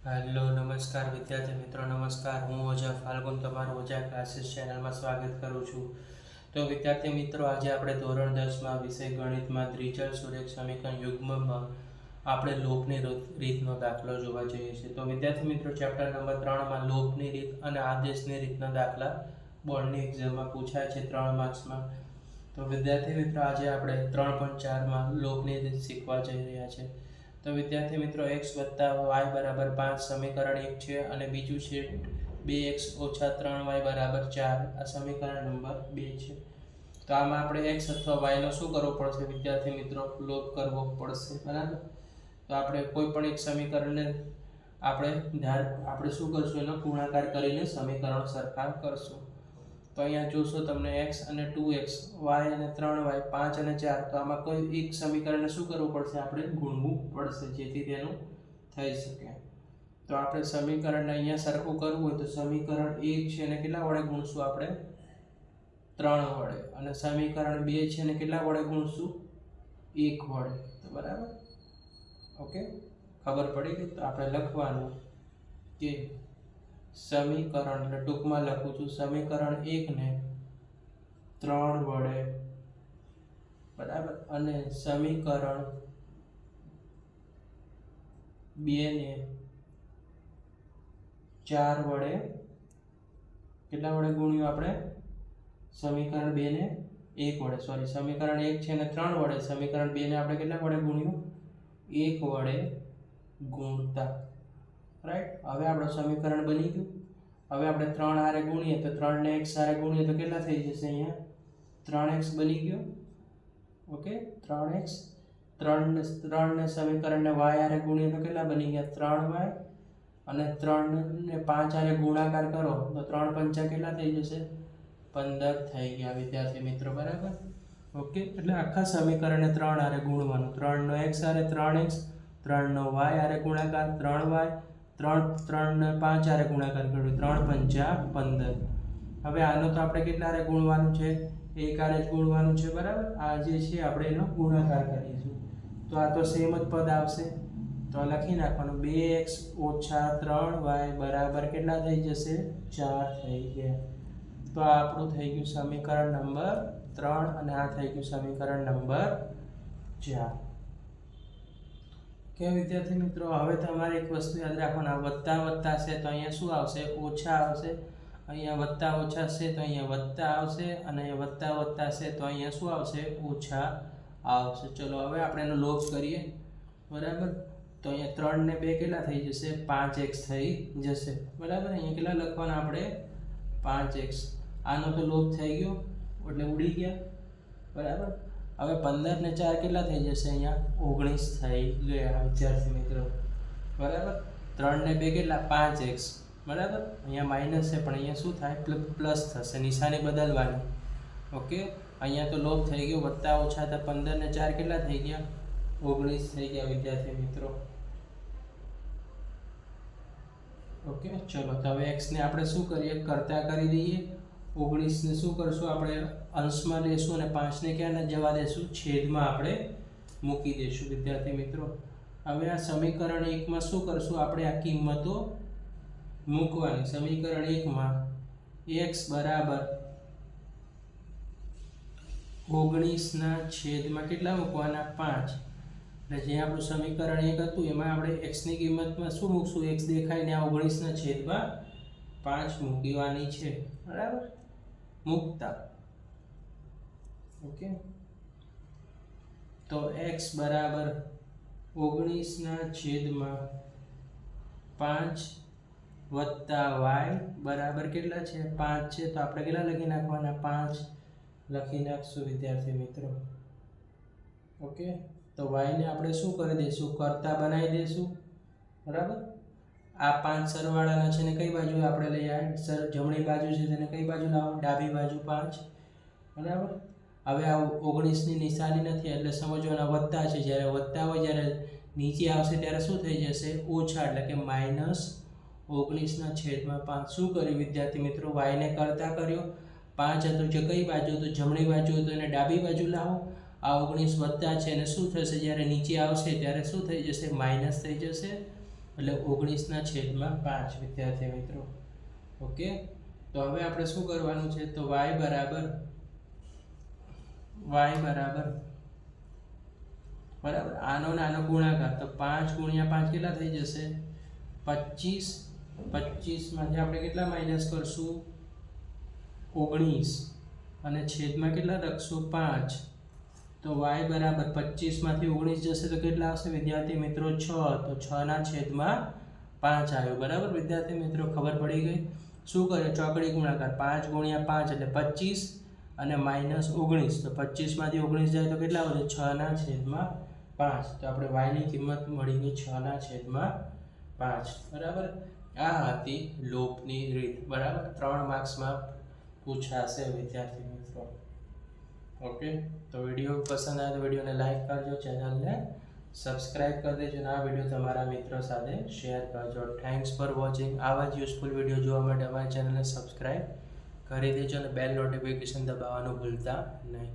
Hello નમસ્કાર વિદ્યાર્થી મિત્રો, નમસ્કાર. હું ઓઝા ફાલ્ગુન તમારું ઓઝા ક્લાસીસ ચેનલમાં સ્વાગત કરું છું. તો વિદ્યાર્થી મિત્રો, આજે આપણે ધોરણ 10માં વિષય ગણિતમાં દ્વિચલ સુરેખ સમીકરણ યુગ્મમાં આપણે લોપની રીતનો દાખલો જોવા જઈએ છીએ. તો વિદ્યાર્થી મિત્રો, ચેપ્ટર નંબર 3માં લોપની રીત અને આદેશની રીતના દાખલા બોર્ડની એક્ઝામમાં પૂછાય છે 3 માર્ક્સમાં. તો વિદ્યાર્થી મિત્રો, આજે આપણે 3.4માં લોપની રીત શીખવા જઈ રહ્યા છીએ. તો વિદ્યાર્થી મિત્રો, x + y = 5 સમીકરણ 1 છે અને બીજું છે 2x - 3y = 4. આ સમીકરણ નંબર 2 છે. તો આમાં આપણે x અથવા y નો શું કરવો પડશે વિદ્યાર્થી મિત્રો? લોપ કરવો પડશે, બરાબર? તો આપણે કોઈ પણ એક સમીકરણને આપણે શું કરશું? એનો ગુણાકાર કરીને સમીકરણ સરખા કરશું. તો અહીંયા જોશો તમને x અને 2x, y અને 3y, 5 અને 4. તો આમાં કોઈ એક સમીકરણને શું કરવું પડશે? આપણે ગુણવું પડશે, જેથી તેનું થઈ શકે. તો આપણે સમીકરણને અહીંયા સરખું કરવું હોય તો સમીકરણ 1 છે એને કેટલા વડે ગુણશું? આપણે 3 વડે. અને સમીકરણ 2 છે એને કેટલા વડે ગુણશું? 1 વડે. તો બરાબર, ઓકે, ખબર પડી ગઈ? તો આપણે લખવાનું કે સમીકરણ, એટલે ટૂંકમાં લખું છું, સમીકરણ 1 ને 3 વડે, બરાબર, અને સમીકરણ 2 ને 4 વડે કેટલા વડે ગુણ્યું? આપણે સમીકરણ 2 ને 1 વડે, સોરી, સમીકરણ 1 છે ને 3 વડે, સમીકરણ 2 ને આપણે કેટલા વડે ગુણ્યું? 1 વડે ગુણતા, રાઈટ. હવે આપણું સમીકરણ બની ગયું. હવે આપણે 3 હારે ગુણીએ તો 3 ને x હારે ગુણીએ તો કેટલા થઈ જશે? અહીંયા 3x બની ગયો, ઓકે, 3x. 3 ને સમીકરણને y હારે ગુણીએ તો કેટલા બની ગયા? 3y. અને 3 ને 5 હારે ગુણાકાર કરો તો 3 પંચા કેટલા થઈ જશે? 15 થઈ ગયા વિદ્યાર્થી મિત્રો, બરાબર, ઓકે. એટલે આખા સમીકરણને 3 હારે ગુણવાનું. 3 નો x હારે 3x, 3 નો y હારે ગુણાકાર 3y, 3 ને 5 હારે ગુણાકાર કર્યો 3 પંચા 15. હવે આનો તો આપણે કેટલા હારે ગુણવાનું છે? 1 હારે જ ગુણવાનું છે, બરાબર. આ જે છે આપણે એનો ગુણાકાર કરીશું. તો આ તો સેમ જ પદ આવશે. તો લખી નાખવાનું 2x - 3y બરાબર કેટલા થઈ જશે? 4 થઈ ગયા. તો આ આપણું થઈ ગયું સમીકરણ નંબર 3 અને આ થઈ ગયું સમીકરણ નંબર 4. કે વિદ્યાર્થી મિત્રો, હવે તમારે એક વસ્તુ યાદ રાખવાના, વત્તા વત્તા છે તો અહીંયા શું આવશે? ઓછા આવશે. અહીંયા વત્તા ઓછા છે તો અહીંયા વત્તા આવશે, અને અહીંયા વત્તા વત્તા છે તો અહીંયા શું આવશે? ઓછા આવશે. ચલો હવે આપણે એનો લોપ કરીએ, બરાબર. તો અહીંયા 3 ને 2 કેટલા થઈ જશે? 5x થઈ જશે, બરાબર. અહીંયા કેટલા લખવાના આપણે? 5x. આનો તો લોપ થઈ ગયો એટલે ઉડી ગયા, બરાબર. હવે 15 ને 4 કેટલા થઈ જશે? અહીંયા 19 થઈ ગયા વિદ્યાર્થી મિત્રો, બરાબર. 3 ને 2 કેટલા? 5x, બરાબર. અહીંયા માઇનસ છે પણ અહીંયા શું થાય? પ્લસ થશે, નિશાની બદલવાની, ઓકે. અહીંયા તો લોપ થઈ ગયો, વત્તા ઓછા હતા, 15 ને 4 કેટલા થઈ ગયા? 19 થઈ ગયા વિદ્યાર્થી મિત્રો, ઓકે. ચલો, તો હવે x ને આપણે શું કરીએ? કરતા કરી દઈએ. 19 ને શું કરશું? આપણે અંશમાં લેશું અને 5 ને ક્યાં જવા દેશું? છેદમાં આપણે મૂકી દઈશું વિદ્યાર્થી મિત્રો. હવે આ સમીકરણ 1 માં શું કરશું? આપણે આ કિંમતો મૂકવાની. સમીકરણ 1 માં x બરાબર 19 ના છેદમાં કેટલા મૂકવાના? 5. એટલે જે આપણું સમીકરણ 1 હતું એમાં આપણે x ની કિંમતમાં શું મૂકશું? x દેખાય ને આ 19 ના છેદમાં 5 મૂકવાની છે, બરાબર. મૂકતા, ઓકે. તો x બરાબર 19 ના છેદમાં 5 વત્તા y બરાબર કેટલા છે? 5 છે. તો આપણે કેટલા લખી નાખવાના? 5 લખી નાખશું વિદ્યાર્થી મિત્રો, ઓકે. તો y ને આપણે શું કરી દઈશું? કરતા બનાવી દઈશું, બરાબર. આ 5 સરવાળાના છે ને કઈ બાજુ આપણે લઈ આવે? જમણી બાજુ છે તેને કઈ બાજુ લાવો? ડાબી બાજુ 5, બરાબર. હવે આ 19 ની નિશાની નથી એટલે સમજવાના વત્તા છે. જ્યારે વત્તા હોય, જ્યારે નીચે આવશે ત્યારે શું થઈ જશે? ઓછા, એટલે કે -19 ના છેદમાં 5. શું કર્યું વિદ્યાર્થી મિત્રો? y ને કરતા કર્યો. 5 હતો જે કઈ બાજુ? તો જમણી બાજુ હતો, એને ડાબી બાજુ લાવો. આ 19 વત્તા છે અને શું થશે? જ્યારે નીચે આવશે ત્યારે શું થઈ જશે? માઇનસ થઈ જશે. એટલે 19/5 વિદ્યાર્થી મિત્રો. ઓકે, તો હવે આપણે શું કરવાનું છે, તો y બરાબર આનો નાનો ગુણાકાર, તો 5 × 5 કેટલા થઈ જશે 25. 25 માંથી આપણે કેટલા માઈનસ કરશું 19 અને છેદમાં કેટલા લખશું 5. તો y બરાબર 25 માંથી 19 જશે તો કેટલા આવશે વિદ્યાર્થી મિત્રો 6. તો 6/5 આવ્યો. બરાબર વિદ્યાર્થી મિત્રો, ખબર પડી ગઈ. શું કરે ચોકડી ગુણાકાર, 5 × 5 એટલે 25 અને -19. તો 25 માંથી 19 જાય તો કેટલા વધે 6/5. તો આપણે y ની કિંમત મળી ગઈ 6/5. બરાબર, આ હતી લોપની રીત. બરાબર, 3 માર્ક્સમાં પૂછાશે વિદ્યાર્થી મિત્રો. ઓકે, તો વિડીયો પસંદ આવે તો વિડીયોને લાઈક કરજો, ચેનલને સબસ્ક્રાઇબ કરી દેજો અને આ વિડીયો તમારા મિત્રો સાથે શેર કરજો. Thanks for watching. આવા જ યુઝફુલ વિડીયો જોવા માટે અમારી ચેનલને સબસ્ક્રાઇબ કરી દેજો અને બેલ નોટિફિકેશન દબાવવાનું ભૂલતા નહીં.